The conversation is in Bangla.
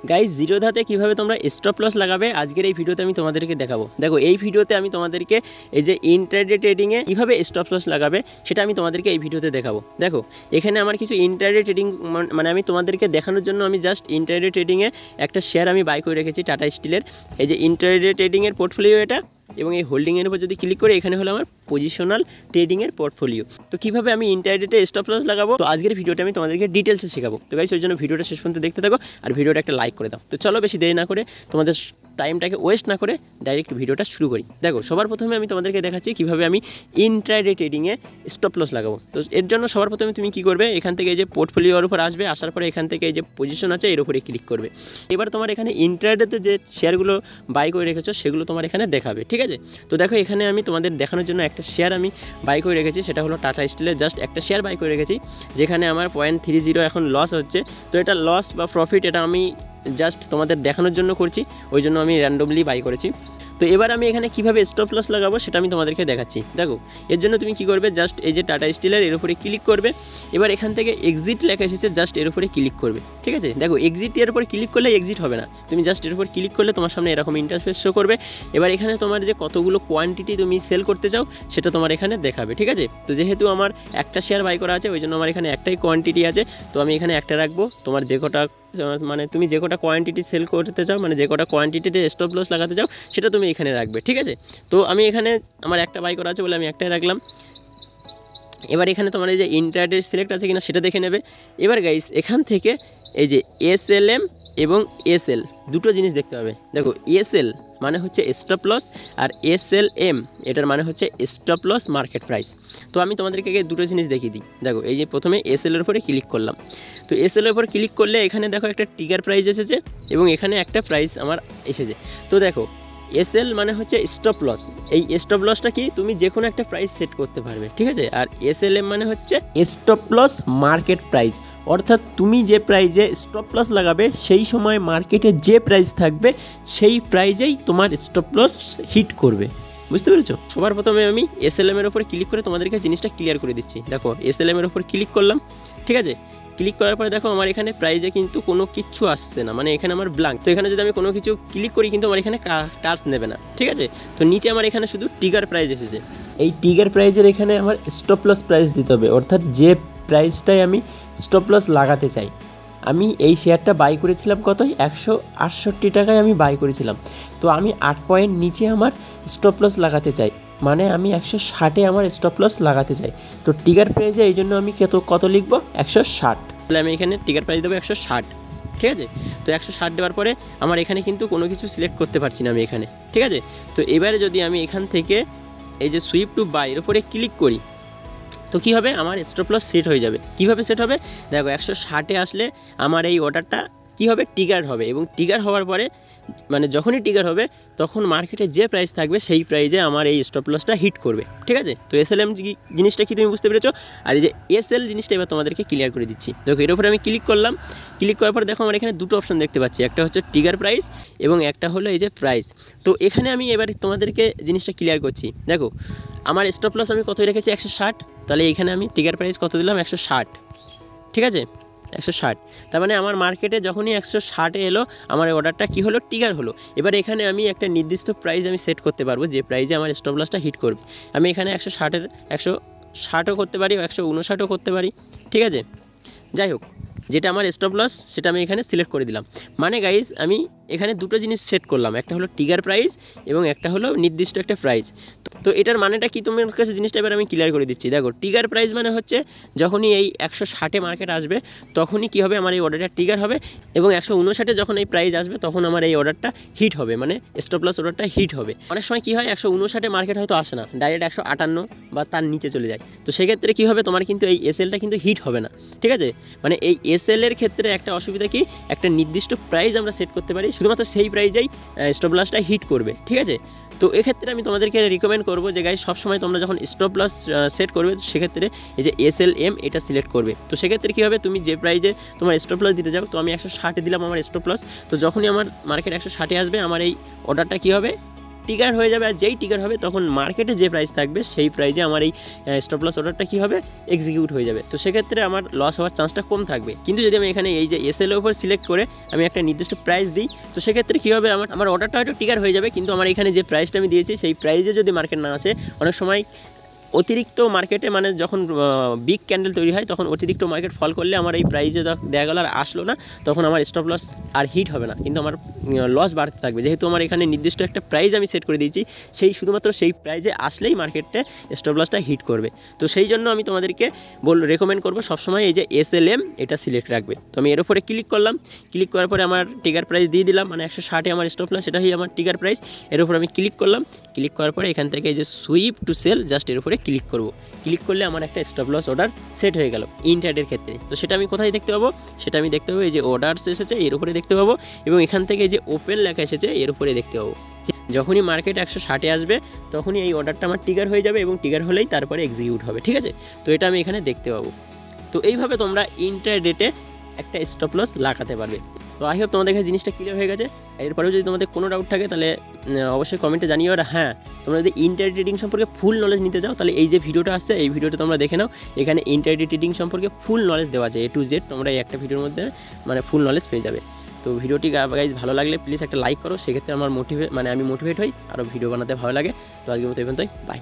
গাইস জিরোধাতে কিভাবে তোমরা স্টপ লস লাগাবে আজকের এই ভিডিওতে আমি তোমাদেরকে দেখাবো। দেখো এই ভিডিওতে আমি তোমাদেরকে এই যে ইন্ট্রাডে ট্রেডিংয়ে কীভাবে স্টপ লস লাগাবে সেটা আমি তোমাদেরকে এই ভিডিওতে দেখাবো। দেখো এখানে আমার কিছু ইন্ট্রাডে ট্রেডিং মানে আমি তোমাদেরকে দেখানোর জন্য আমি জাস্ট ইন্ট্রাডে ট্রেডিংয়ে একটা শেয়ার আমি বাই করে রেখেছি টাটা স্টিলের। এই যে ইন্ট্রাডে ট্রেডিংয়ের পোর্টফোলিও এটা, এবং এই হোল্ডিংয়ের উপর যদি ক্লিক করে এখানে হলো আমার পজিশনাল ট্রেডিংয়ের পোর্টফোলিও। তো কীভাবে আমি ইন্ট্রাডেতে স্টপ লস লাগাবো তো আজকের ভিডিওটা আমি তোমাদেরকে ডিটেলসে শেখাবো। তো গাইস ওই জন্য ভিডিওটা শেষ পর্যন্ত দেখতে থাকো আর ভিডিওটা একটা লাইক করে দাও। তো চলো বেশি দেরি না করে তোমাদের টাইমটাকে ওয়েস্ট না করে ডাইরেক্ট ভিডিওটা শুরু করি। দেখো সবার প্রথমে আমি তোমাদেরকে দেখাচ্ছি কীভাবে আমি ইন্ট্রাডে ট্রেডিংয়ে স্টপ লস লাগাবো। তো এর জন্য সবার প্রথমে তুমি কী করবে, এখান থেকে এই যে পোর্টফোলিওর উপর আসবে, আসার পরে এখান থেকে এই যে পজিশন আছে এর উপরে ক্লিক করবে। এবার তোমার এখানে ইন্ট্রাডেতে যে শেয়ারগুলো বাই করে রেখেছো সেগুলো তোমার এখানে দেখাবে, ঠিক আছে। তো দেখো এখানে আমি তোমাদের দেখানোর জন্য একটা শেয়ার আমি বাই করে রেখেছি, সেটা হলো টাটা স্টিলের জাস্ট একটা শেয়ার বাই করে রেখেছি, যেখানে আমার 0.30 এখন লস হচ্ছে। তো এটা লস বা প্রফিট এটা আমি জাস্ট তোমাদের দেখানোর জন্য করছি, ওই জন্য আমি র্যান্ডমলি বাই করেছি। তো এবার আমি এখানে কীভাবে স্টপ লস লাগাবো সেটা আমি তোমাদেরকে দেখাচ্ছি। দেখো এর জন্য তুমি কী করবে, জাস্ট এই যে টাটা স্টিলের এর উপরে ক্লিক করবে। এবার এখান থেকে এক্সিট লেখা এসেছে, জাস্ট এর উপরে ক্লিক করবে, ঠিক আছে। দেখো এক্সিট এর উপরে ক্লিক করলে এক্সিট হবে না, তুমি জাস্ট এর উপর ক্লিক করলে তোমার সামনে এরকম ইন্টারফেস শো করবে। এবার এখানে তোমার যে কতগুলো কোয়ান্টিটি তুমি সেল করতে চাও সেটা তোমার এখানে দেখাবে, ঠিক আছে। তো যেহেতু আমার একটা শেয়ার বাই করা আছে ওই জন্য আমার এখানে একটাই কোয়ান্টিটি আছে, তো আমি এখানে একটা রাখবো। তোমার যে কটা মানে তুমি যে কটা কোয়ান্টিটি সেল করতে চাও, মানে যে কটা কোয়ান্টিটিতে স্টপ লস লাগাতে চাও সেটা তুমি এখানে রাখবে, ঠিক আছে। তো আমি এখানে আমার একটা বাই করা আছে বলে আমি একটাই রাখলাম। এবার এখানে তোমার এই যে ইন্ট্রাডে সিলেক্ট আছে কিনা সেটা দেখে নেবে। এবার গাইস এখান থেকে এই যে এসএলএম এবং এসএল দুটো জিনিস দেখতে হবে। দেখো এসএল মানে হচ্ছে স্টপ লস, আর এসএলএম এটার মানে হচ্ছে স্টপ লস মার্কেট প্রাইস। তো আমি তোমাদেরকে দুটো জিনিস দেখিয়ে দিই। দেখো এই যে প্রথমে এসএলের উপরে ক্লিক করলাম, তো এসএলের উপর ক্লিক করলে এখানে দেখো একটা ট্রিগার প্রাইস এসেছে এবং এখানে একটা প্রাইস আমার এসেছে। তো দেখো এসএল মানে হচ্ছে স্টপ লস, এই স্টপ লসটা কি তুমি যে কোনো একটা প্রাইস সেট করতে পারবে, ঠিক আছে। আর এসএলএম মানে হচ্ছে স্টপ লস মার্কেট প্রাইস, অর্থাৎ তুমি যে প্রাইজে স্টপ লস লাগাবে সেই সময় মার্কেটে যে প্রাইস থাকবে সেই প্রাইজেই তোমার স্টপ লস হিট করবে, বুঝতে পেরেছো। সবার প্রথমে আমি এসএলএম এর উপর ক্লিক করে তোমাদেরকে জিনিসটা ক্লিয়ার করে দিচ্ছি। দেখো এসএলএম এর উপর ক্লিক করলাম, ঠিক আছে। ক্লিক করার পরে দেখো আমার এখানে প্রাইজে কিন্তু কোনো কিছু আসছে না, মানে এখানে আমার ব্ল্যাঙ্ক। তো এখানে যদি আমি কোনো কিছু ক্লিক করি কিন্তু আমার এখানে টাচ নেবে না, ঠিক আছে। তো নিচে আমার এখানে শুধু ট্রিগার প্রাইস এসেছে, এই ট্রিগার প্রাইজের এখানে আমার স্টপ লস প্রাইস দিতে হবে, অর্থাৎ যে প্রাইসটাই আমি স্টপ লস লাগাতে চাই। আমি এই শেয়ারটা বাই করেছিলাম কতই, 168 টাকায় আমি বাই করেছিলাম। তো আমি 8 পয়েন্ট নিচে আমার স্টপ লস লাগাতে চাই, মানে আমি 160-এ আমার স্টপ লস লাগাতে চাই। তো ট্রিগার প্রাইসে এই জন্য আমি কত লিখবো, 160। তাহলে আমি এখানে ট্রিগার প্রাইস দেবো 160, ঠিক আছে। তো 160 দেওয়ার পরে আমার এখানে কিন্তু কোনো কিছু সিলেক্ট করতে পারছি না আমি এখানে, ঠিক আছে। তো এবারে যদি আমি এখান থেকে এই যে সুইপ টু বাই এর উপরে ক্লিক করি তো কী হবে, আমার স্টপ লস সেট হয়ে যাবে। কীভাবে সেট হবে, দেখো 160-এ আসলে আমার এই অর্ডারটা কী হবে, ট্রিগার হবে, এবং ট্রিগার হওয়ার পরে মানে যখনই ট্রিগার হবে তখন মার্কেটে যে প্রাইস থাকবে সেই প্রাইজে আমার এই স্টপ লসটা হিট করবে, ঠিক আছে। তো এসএলএম জিনিসটা কি তুমি বুঝতে পেরেছো। আর এই যে এসএল জিনিসটা এবার তোমাদেরকে ক্লিয়ার করে দিচ্ছি। দেখো এর উপরে আমি ক্লিক করলাম, ক্লিক করার পর দেখো আমার এখানে দুটো অপশন দেখতে পাচ্ছি, একটা হচ্ছে ট্রিগার প্রাইস এবং একটা হলো এই যে প্রাইস। তো এখানে আমি এবার তোমাদেরকে জিনিসটা ক্লিয়ার করছি। দেখো আমার স্টপ লস আমি কতই রেখেছি, 160। তাহলে এখানে আমি ট্রিগার প্রাইস কত দিলাম, 160, ঠিক আছে, 160। তার মানে আমার মার্কেটে যখনই 160-এ এলো আমার অর্ডারটা কী হলো, ট্রিগার হলো। এবার এখানে আমি একটা নির্দিষ্ট প্রাইস আমি সেট করতে পারবো যে প্রাইসে আমার স্টপ লসটা হিট করবে। আমি এখানে 160-ও করতে পারি, 159-ও করতে পারি, ঠিক আছে। যাই হোক যেটা আমার স্টপ লস সেটা আমি এখানে সিলেক্ট করে দিলাম। মানে গাইস আমি এখানে দুটো জিনিস সেট করলাম, একটা হলো ট্রিগার প্রাইস এবং একটা হলো নির্দিষ্ট একটা প্রাইস। তো এটার মানেটা কি তোমার কাছে জিনিসটা এবার আমি ক্লিয়ার করে দিচ্ছি। দেখো ট্রিগার প্রাইস মানে হচ্ছে যখনই এই 160-এ মার্কেট আসবে তখনই কী হবে, আমার এই অর্ডারটা ট্রিগার হবে, এবং 159-এ যখন এই প্রাইস আসবে তখন আমার এই অর্ডারটা হিট হবে, মানে স্টপ লস অর্ডারটা হিট হবে। অনেক সময় কী হয়, 159-এ মার্কেট হয়তো আসে না, ডাইরেক্ট 158 বা তার নিচে চলে যায়। তো সেক্ষেত্রে কী হবে, তোমার কিন্তু এই এসএলটা কিন্তু হিট হবে না, ঠিক আছে। মানে এই এসএলের ক্ষেত্রে একটা অসুবিধা কি, একটা নির্দিষ্ট প্রাইস আমরা সেট করতে পারি, শুধুমাত্র সেই প্রাইজেই স্টপ লসটা হিট করবে, ঠিক আছে। তো এক্ষেত্রে আমি তোমাদেরকে রিকমেন্ড করবো যে গাইস সবসময় তোমরা যখন স্টপ লস সেট করবে সেক্ষেত্রে এই যে এসএলএম এটা সিলেক্ট করবে। তো সেক্ষেত্রে কী হবে, তুমি যে প্রাইজে তোমার স্টপ লস দিতে যাও, তো আমি 160-এ দিলাম আমার স্টপ লস। তো যখনই আমার মার্কেট 160-এ আসবে আমার এই অর্ডারটা কী হবে, ট্রিগার হয়ে যাবে, আর যেই ট্রিগার হবে তখন মার্কেটে যে প্রাইস থাকবে সেই প্রাইসে আমার এই স্টপ লস অর্ডারটা কী হবে, এক্সিকিউট হয়ে যাবে। তো সেক্ষেত্রে আমার লস হওয়ার চান্সটা কম থাকবে। কিন্তু যদি আমি এখানে এই যে এসএল এর উপর সিলেক্ট করে আমি একটা নির্দিষ্ট প্রাইস দিই, তো সেক্ষেত্রে কী হবে, আমার অর্ডারটা হয়তো ট্রিগার হয়ে যাবে, কিন্তু আমার এখানে যে প্রাইসটা আমি দিয়েছি সেই প্রাইসে যদি মার্কেট না আসে, অনেক সময় অতিরিক্ত মার্কেটে মানে যখন বিগ ক্যান্ডেল তৈরি হয় তখন অতিরিক্ত মার্কেট ফল করলে আমার এই প্রাইসে দেখা গেল আর আসলো না, তখন আমার স্টপ লস আর হিট হবে না, কিন্তু আমার লস বাড়তে থাকবে। যেহেতু আমার এখানে নির্দিষ্ট একটা প্রাইস আমি সেট করে দিয়েছি, শুধুমাত্র সেই প্রাইসে আসলেই মার্কেটে স্টপ লসটা হিট করবে। তো সেই জন্য আমি তোমাদেরকে রেকমেন্ড করবো সবসময় এই যে SLM এটা সিলেক্ট রাখবে। তো আমি এর উপরে ক্লিক করলাম, ক্লিক করার পরে আমার ট্রিগার প্রাইস দিয়ে দিলাম, মানে 160 আমার স্টপ লস, সেটাই আমার ট্রিগার প্রাইস। এর উপর আমি ক্লিক করলাম, ক্লিক করার পরে এখান থেকে এই যে সুইপ টু সেল জাস্ট এর উপরে ক্লিক করব। ক্লিক করলে আমার একটা স্টপ লস অর্ডার সেট হয়ে গেল ইনট্রাডের ক্ষেত্রে। তো সেটা আমি কোথায় দেখতে পাবো, সেটা আমি দেখতে পাবো এই যে অর্ডারস এসেছে এর উপরে দেখতে পাবো, এবং এখান থেকে এই যে ওপেন লেখা এসেছে এর উপরে দেখতে পাবো। যখনই মার্কেট 160 আসবে তখনই এই অর্ডারটা আমার ট্রিগার হয়ে যাবে, এবং ট্রিগার হলেই তারপরে এক্সিকিউট হবে, ঠিক আছে। তো এটা আমি এখানে দেখতে পাবো। তো এইভাবে তোমরা ইন্ট্রাডেতে একটা স্টপ লস লাগাতে পারবে। তো আই হোপ তোমাদের কাছে জিনিসটা ক্লিয়ার হয়ে গেছে। এরপরেও যদি তোমাদের কোনো ডাউট থাকে তাহলে অবশ্যই কমেন্টে জানিও। আর হ্যাঁ, তোমরা যদি ইন্ট্রাডে ট্রেডিং সম্পর্কে ফুল নলেজ নিতে চাও তাহলে এই যে ভিডিওটা আসছে এই ভিডিওটা তোমরা দেখে নাও, এখানে ইন্ট্রাডে ট্রেডিং সম্পর্কে ফুল নলেজ দেওয়া আছে A to Z, তোমরা এই একটা ভিডিওর মধ্যে মানে ফুল নলেজ পেয়ে যাবে। তো ভিডিওটি গাইজ ভালো লাগলে প্লিজ একটা লাইক করো, সেক্ষেত্রে আমার আমি মোটিভেট হই, আরও ভিডিও বানাতে ভালো লাগে। তো আজকের মতো এই পর্যন্তই, বাই।